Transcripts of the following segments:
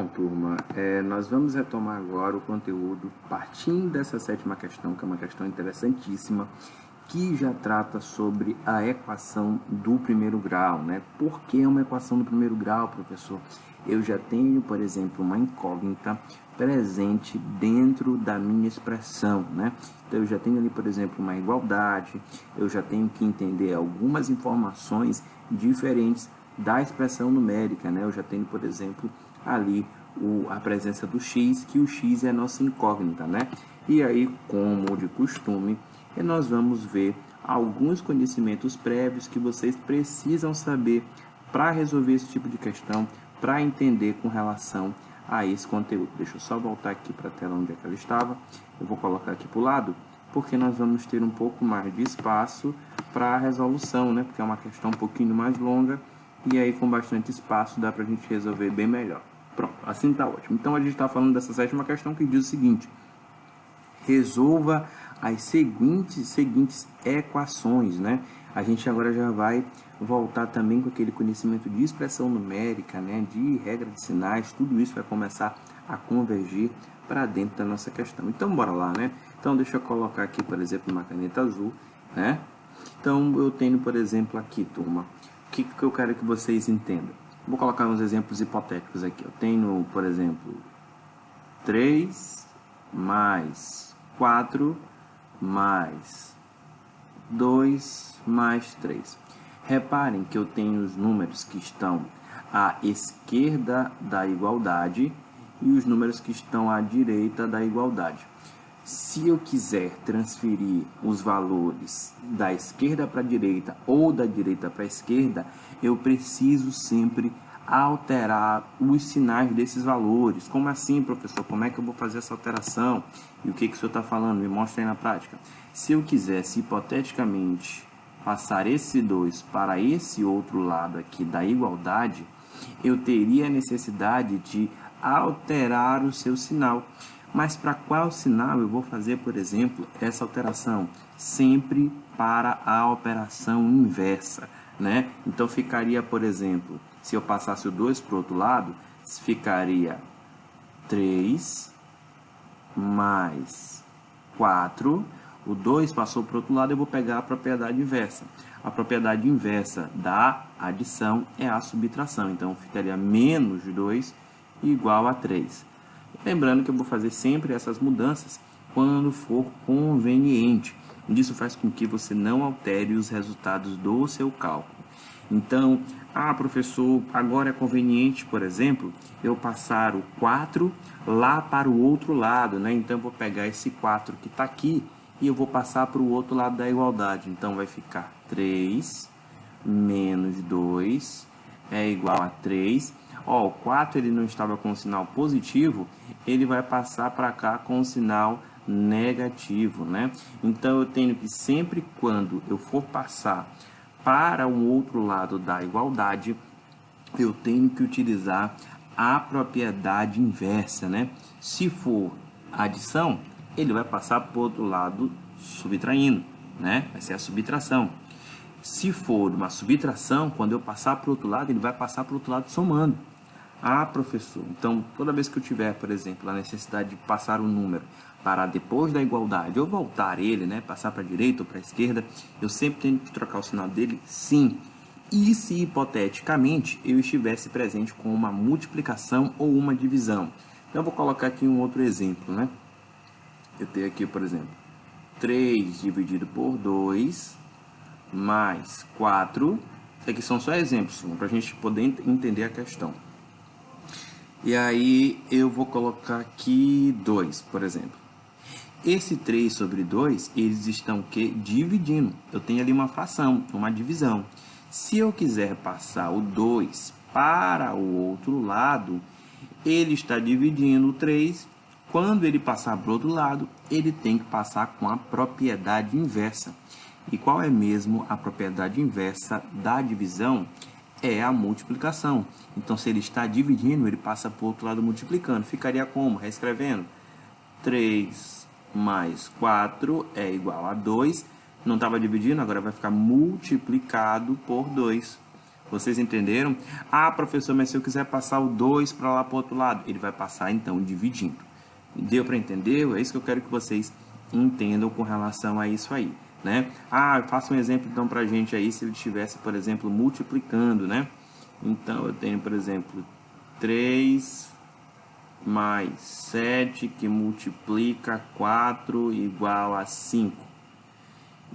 Então, turma, nós vamos retomar agora o conteúdo partindo dessa sétima questão, que é uma questão interessantíssima, que já trata sobre a equação do primeiro grau, né? Por que uma equação do primeiro grau, professor? Eu já tenho, por exemplo, uma incógnita presente dentro da minha expressão, né? Então, eu já tenho ali, por exemplo, uma igualdade, eu já tenho que entender algumas informações diferentes da expressão numérica, né? Eu já tenho, por exemplo, ali a presença do x, que o x é a nossa incógnita, né? E aí, como de costume, nós vamos ver alguns conhecimentos prévios que vocês precisam saber para resolver esse tipo de questão, para entender com relação a esse conteúdo. Deixa eu só voltar aqui para a tela onde é que ela estava. Eu vou colocar aqui para o lado, porque nós vamos ter um pouco mais de espaço para a resolução, né? Porque é uma questão um pouquinho mais longa e aí com bastante espaço dá para a gente resolver bem melhor. Pronto, assim está ótimo. Então a gente está falando dessa sétima questão que diz o seguinte: resolva as seguintes equações, né? A gente agora já vai voltar também com aquele conhecimento de expressão numérica, né? De regra de sinais, tudo isso vai começar a convergir para dentro da nossa questão. Então, bora lá, né? Então, deixa eu colocar aqui, por exemplo, uma caneta azul, né? Então, eu tenho, por exemplo, aqui, turma, o que eu quero que vocês entendam? Vou colocar uns exemplos hipotéticos aqui. Eu tenho, por exemplo, 3 mais 4 mais 2 mais 3. Reparem que eu tenho os números que estão à esquerda da igualdade e os números que estão à direita da igualdade. Se eu quiser transferir os valores da esquerda para a direita ou da direita para a esquerda, eu preciso sempre alterar os sinais desses valores. Como assim, professor? Como é que eu vou fazer essa alteração? E o que o senhor está falando? Me mostra aí na prática. Se eu quisesse, hipoteticamente, passar esse 2 para esse outro lado aqui da igualdade, eu teria a necessidade de alterar o seu sinal. Mas para qual sinal eu vou fazer, por exemplo, essa alteração? Sempre para a operação inversa, né? Então ficaria, por exemplo, se eu passasse o 2 para o outro lado, ficaria 3 mais 4. O 2 passou para o outro lado, eu vou pegar a propriedade inversa. A propriedade inversa da adição é a subtração. Então, ficaria menos 2 igual a 3. Lembrando que eu vou fazer sempre essas mudanças quando for conveniente. Isso faz com que você não altere os resultados do seu cálculo. Então, professor, agora é conveniente, por exemplo, eu passar o 4 lá para o outro lado, né? Então, eu vou pegar esse 4 que está aqui e eu vou passar para o outro lado da igualdade. Então, vai ficar 3 menos 2 é igual a 3. O 4 ele não estava com o sinal positivo, ele vai passar para cá com o sinal negativo, né? Então, eu tenho que sempre quando eu for passar para um outro lado da igualdade, eu tenho que utilizar a propriedade inversa, né? Se for adição, ele vai passar para o outro lado subtraindo, né? Vai ser a subtração. Se for uma subtração, quando eu passar para o outro lado, ele vai passar para o outro lado somando. Professor, então toda vez que eu tiver, por exemplo, a necessidade de passar um número para depois da igualdade, ou voltar ele, né, passar para a direita ou para a esquerda, eu sempre tenho que trocar o sinal dele? Sim. E se hipoteticamente eu estivesse presente com uma multiplicação ou uma divisão? Então eu vou colocar aqui um outro exemplo, né? Eu tenho aqui, por exemplo, 3 dividido por 2 mais 4. Isso aqui são só exemplos, para a gente poder entender a questão. E aí eu vou colocar aqui 2, por exemplo. Esse 3 sobre 2, eles estão dividindo. Eu tenho ali uma fração, uma divisão. Se eu quiser passar o 2 para o outro lado, ele está dividindo o 3. Quando ele passar para o outro lado, ele tem que passar com a propriedade inversa. E qual é mesmo a propriedade inversa da divisão? É a multiplicação. Então, se ele está dividindo, ele passa para o outro lado multiplicando. Ficaria como? Reescrevendo. 3 mais 4 é igual a 2. Não estava dividindo, agora vai ficar multiplicado por 2. Vocês entenderam? Ah, professor, mas se eu quiser passar o 2 para lá para o outro lado, ele vai passar então dividindo. Deu para entender? É isso que eu quero que vocês entendam com relação a isso aí, né? Ah, faça um exemplo então para a gente aí, se ele estivesse, por exemplo, multiplicando, né? Então, eu tenho, por exemplo, 3 mais 7 que multiplica 4 igual a 5.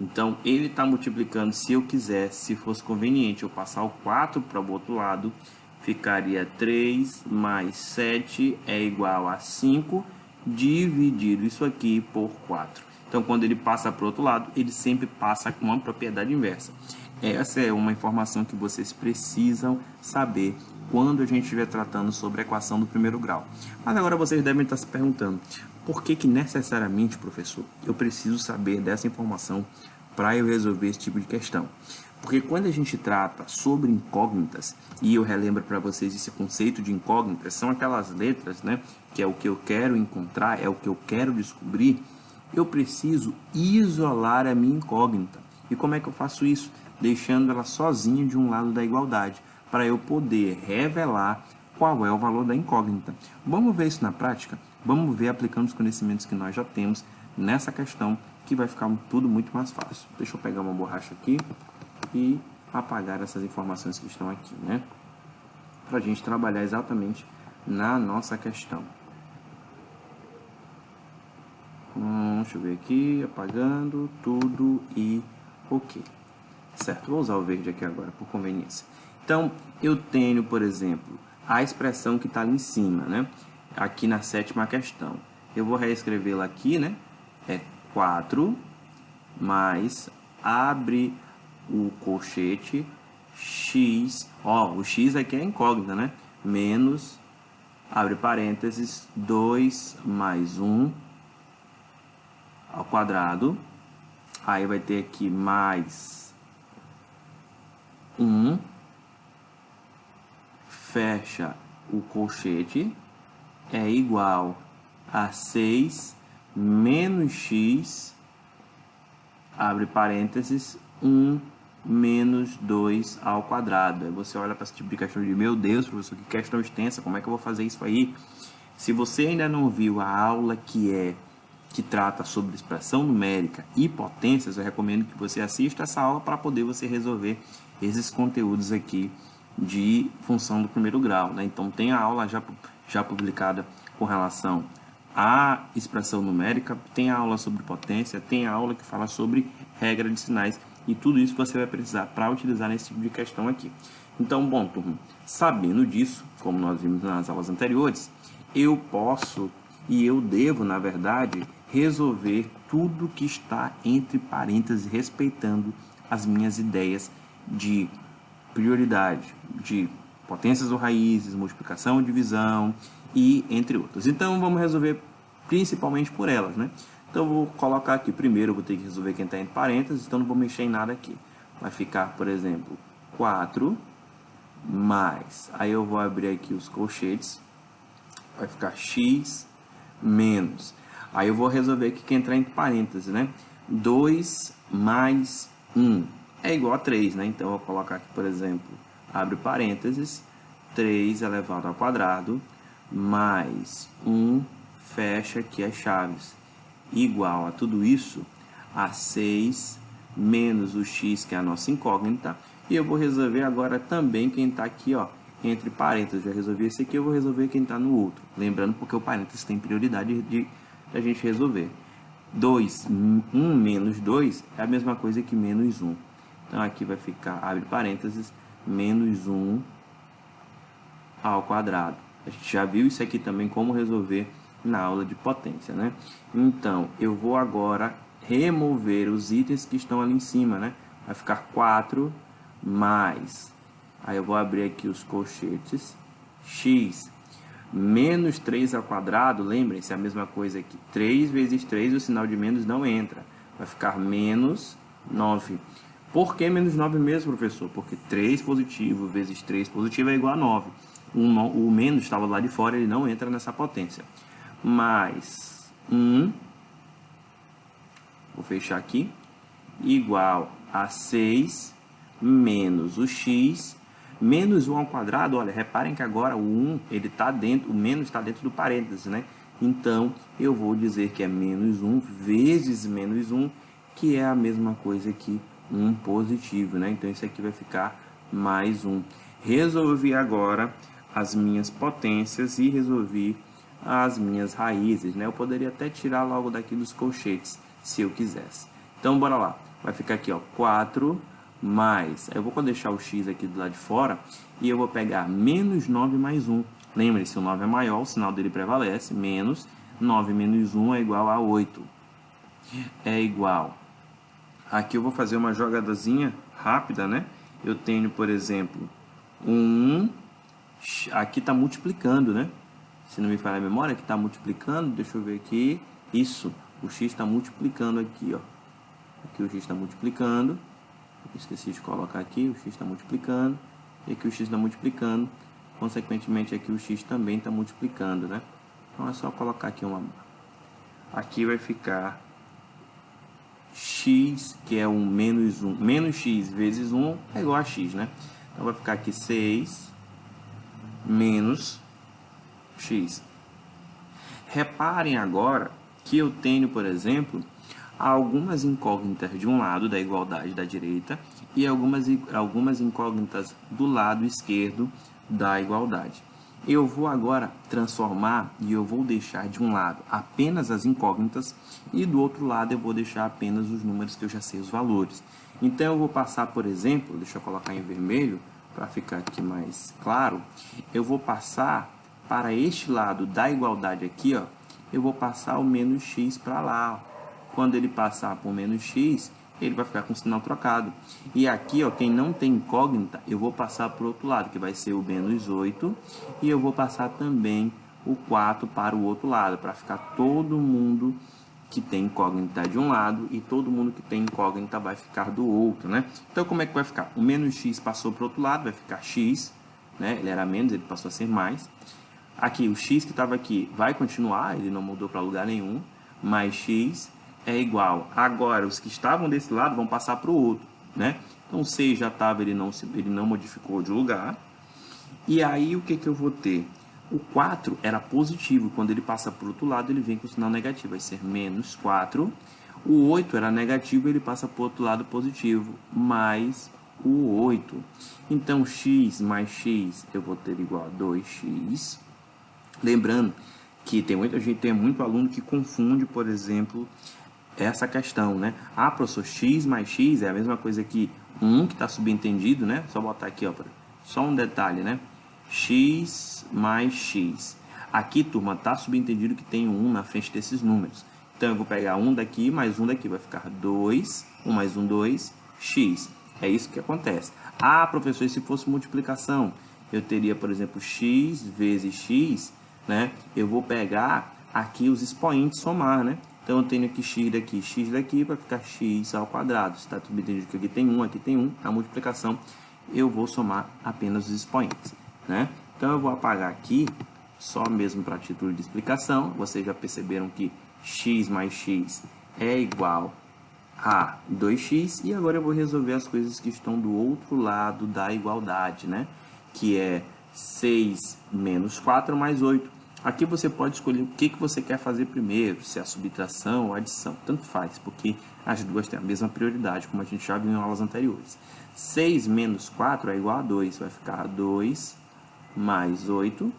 Então, ele está multiplicando, se eu quisesse, se fosse conveniente, eu passar o 4 para o outro lado, ficaria 3 mais 7 é igual a 5, dividido isso aqui por 4. Então, quando ele passa para o outro lado, ele sempre passa com uma propriedade inversa. Essa é uma informação que vocês precisam saber quando a gente estiver tratando sobre a equação do primeiro grau. Mas agora vocês devem estar se perguntando, por que necessariamente, professor, eu preciso saber dessa informação para eu resolver esse tipo de questão? Porque quando a gente trata sobre incógnitas, e eu relembro para vocês esse conceito de incógnitas, são aquelas letras, né, que é o que eu quero encontrar, é o que eu quero descobrir, eu preciso isolar a minha incógnita. E como é que eu faço isso? Deixando ela sozinha de um lado da igualdade, para eu poder revelar qual é o valor da incógnita. Vamos ver isso na prática? Vamos ver aplicando os conhecimentos que nós já temos nessa questão, que vai ficar tudo muito mais fácil. Deixa eu pegar uma borracha aqui e apagar essas informações que estão aqui, né? Para a gente trabalhar exatamente na nossa questão. Deixa eu ver aqui, apagando tudo e ok. Certo, vou usar o verde aqui agora, por conveniência. Então, eu tenho, por exemplo, a expressão que está ali em cima, né? Aqui na sétima questão. Eu vou reescrevê-la aqui, né? É 4 mais, abre o colchete, x, ó, o x aqui é incógnita, né? Menos, abre parênteses, 2 mais 1 ao quadrado. Aí vai ter aqui mais 1, fecha o colchete, é igual a 6 menos x, abre parênteses, 1 menos 2 ao quadrado. Aí você olha para esse tipo de questão de, meu Deus, professor, que questão extensa, como é que eu vou fazer isso aí? Se você ainda não viu a aula que trata sobre expressão numérica e potências, eu recomendo que você assista essa aula para poder você resolver esses conteúdos aqui de função do primeiro grau, né? Então tem a aula já publicada com relação à expressão numérica, tem a aula sobre potência, tem a aula que fala sobre regra de sinais e tudo isso você vai precisar para utilizar nesse tipo de questão aqui. Então, bom, turma, sabendo disso, como nós vimos nas aulas anteriores, eu posso e eu devo, na verdade, resolver tudo que está entre parênteses, respeitando as minhas ideias de prioridade, de potências ou raízes, multiplicação ou divisão e entre outras. Então, vamos resolver principalmente por elas, né? Então, eu vou colocar aqui primeiro, eu vou ter que resolver quem está entre parênteses, então não vou mexer em nada aqui. Vai ficar, por exemplo, 4 mais, aí eu vou abrir aqui os colchetes, vai ficar x menos, aí eu vou resolver aqui quem entrar entre parênteses, né? 2 mais 1 é igual a 3, né? Então, eu vou colocar aqui, por exemplo, abre parênteses, 3 elevado ao quadrado, mais 1, fecha aqui as chaves, igual a tudo isso, a 6 menos o x, que é a nossa incógnita, e eu vou resolver agora também quem está aqui, ó, entre parênteses. Já resolvi esse aqui, eu vou resolver quem está no outro. Lembrando, porque o parênteses tem prioridade de a gente resolver. 1 menos 2 é a mesma coisa que menos 1. Então, aqui vai ficar, abre parênteses, menos 1 ao quadrado. A gente já viu isso aqui também, como resolver na aula de potência, né? Então, eu vou agora remover os itens que estão ali em cima, né? Vai ficar 4 mais, aí eu vou abrir aqui os colchetes, x menos 3 ao quadrado, lembrem-se, é a mesma coisa que 3 vezes 3, o sinal de menos não entra, vai ficar menos 9. Por que menos 9 mesmo, professor? Porque 3 positivo vezes 3 positivo é igual a 9. O menos estava lá de fora, ele não entra nessa potência. Mais 1, vou fechar aqui, igual a 6 menos o x Menos 1 ao quadrado, olha, reparem que agora o 1, ele tá dentro, o menos está dentro do parênteses, né? Então, eu vou dizer que é menos 1 vezes menos 1, que é a mesma coisa que 1 positivo, né? Então, isso aqui vai ficar mais 1. Resolvi agora as minhas potências e resolvi as minhas raízes, né? Eu poderia até tirar logo daqui dos colchetes, se eu quisesse. Então, bora lá. Vai ficar aqui, ó, 4 mais... Eu vou deixar o x aqui do lado de fora e eu vou pegar menos 9 mais 1. Lembre-se, o 9 é maior, o sinal dele prevalece. Menos 9 menos 1 é igual a 8. É igual. Aqui eu vou fazer uma jogadazinha rápida, né? Eu tenho, por exemplo, 1... Aqui está multiplicando, né? Se não me falha a memória, aqui está multiplicando. Deixa eu ver aqui. Isso. O x está multiplicando aqui, ó. Aqui o x está multiplicando. Esqueci de colocar aqui. O x está multiplicando. E aqui o x está multiplicando. Consequentemente, aqui o x também está multiplicando, né? Então, é só colocar aqui uma... Aqui vai ficar x, que é um menos 1. Menos x vezes 1 é igual a x, né? Então, vai ficar aqui 6 menos x. Reparem agora que eu tenho, por exemplo, algumas incógnitas de um lado da igualdade da direita e algumas incógnitas do lado esquerdo da igualdade. Eu vou agora transformar e eu vou deixar de um lado apenas as incógnitas e do outro lado eu vou deixar apenas os números que eu já sei os valores. Então eu vou passar, por exemplo, deixa eu colocar em vermelho para ficar aqui mais claro, eu vou passar para este lado da igualdade aqui, ó, eu vou passar o menos x para lá. Quando ele passar por menos x, ele vai ficar com o sinal trocado. E aqui, ó, quem não tem incógnita, eu vou passar para o outro lado, que vai ser o menos 8. E eu vou passar também o 4 para o outro lado, para ficar todo mundo que tem incógnita de um lado e todo mundo que tem incógnita vai ficar do outro, né? Então, como é que vai ficar? O menos x passou para o outro lado, vai ficar x, né? Ele era menos, ele passou a ser mais. Aqui, o x que estava aqui vai continuar, ele não mudou para lugar nenhum, mais x é igual. Agora, os que estavam desse lado vão passar para o outro, né? Então, o 6 já estava, ele não modificou de lugar. E aí, o que eu vou ter? O 4 era positivo, quando ele passa para o outro lado, ele vem com o sinal negativo, vai ser menos 4. O 8 era negativo, ele passa para o outro lado positivo, mais o 8. Então, x mais x eu vou ter igual a 2x. Lembrando que tem muita gente, tem muito aluno que confunde, por exemplo, essa questão, né? Ah, professor, x mais x é a mesma coisa que 1 que está subentendido, né? Só botar aqui, ó, só um detalhe, né? X mais x. Aqui, turma, está subentendido que tem 1 na frente desses números. Então, eu vou pegar 1 daqui mais 1 daqui. Vai ficar 2, 1 mais 1, 2, x. É isso que acontece. Ah, professor, e se fosse multiplicação? Eu teria, por exemplo, x vezes x, né? Eu vou pegar aqui os expoentes, somar, né? Então, eu tenho aqui x daqui, vai ficar x ao quadrado. Está subentendido que aqui tem 1, aqui tem 1. A multiplicação, eu vou somar apenas os expoentes, né? Então, eu vou apagar aqui, só mesmo para título de explicação. Vocês já perceberam que x mais x é igual a 2x. E agora eu vou resolver as coisas que estão do outro lado da igualdade, né? Que é 6 menos 4 mais 8. Aqui você pode escolher o que você quer fazer primeiro, se é a subtração ou a adição. Tanto faz, porque as duas têm a mesma prioridade, como a gente já viu em aulas anteriores. 6 menos 4 é igual a 2. Vai ficar 2 mais 8.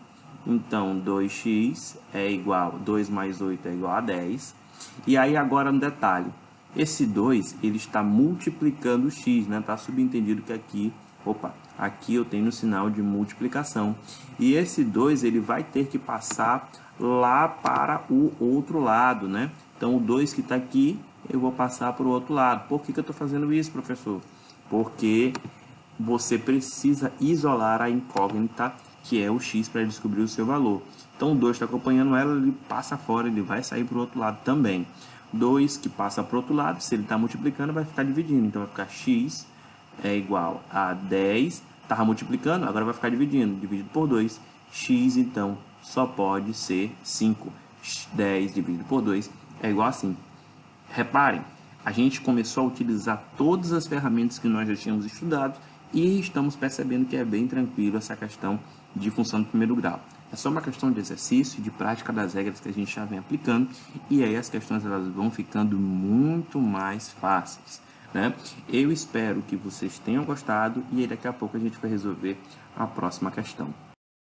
Então, 2x é igual, 2 mais 8 é igual a 10. E aí, agora um detalhe. Esse 2, ele está multiplicando o x, né? Está subentendido que aqui, aqui eu tenho o sinal de multiplicação. E esse 2, ele vai ter que passar lá para o outro lado, né? Então, o 2 que está aqui, eu vou passar para o outro lado. Por que eu estou fazendo isso, professor? Porque você precisa isolar a incógnita, que é o x, para descobrir o seu valor. Então, o 2 está acompanhando ela, ele passa fora, ele vai sair para o outro lado também. 2 que passa para o outro lado, se ele está multiplicando, vai ficar dividindo. Então, vai ficar x é igual a 10. Estava multiplicando, agora vai ficar dividindo. Dividido por 2. X, então, só pode ser 5. 10 dividido por 2 é igual a 5. Reparem, a gente começou a utilizar todas as ferramentas que nós já tínhamos estudado e estamos percebendo que é bem tranquilo essa questão de função do primeiro grau. É só uma questão de exercício, de prática das regras que a gente já vem aplicando, e aí as questões elas vão ficando muito mais fáceis, né? Eu espero que vocês tenham gostado, e aí daqui a pouco a gente vai resolver a próxima questão.